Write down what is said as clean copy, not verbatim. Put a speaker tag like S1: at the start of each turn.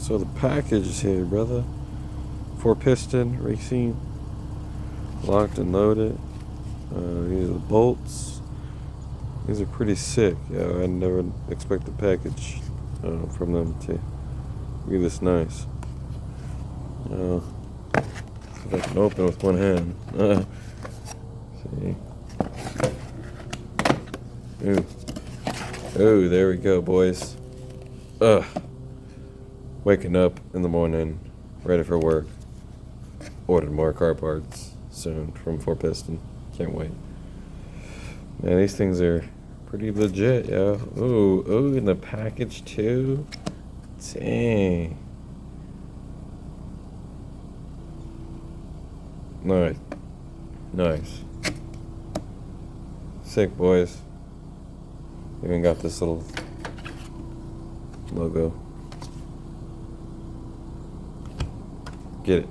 S1: So the package is here, brother. 4-piston racing, locked and loaded. These are the bolts. These are pretty sick. Yeah, I never expect the package from them to be this nice. See if I can open with one hand. See. Ooh, there we go, boys. Waking up in the morning, ready for work. Ordered more car parts soon from 4-piston. Can't wait. Man, these things are pretty legit, yo. Ooh, in the package too. Dang. Nice. Sick, boys. Even got this little logo. Get it.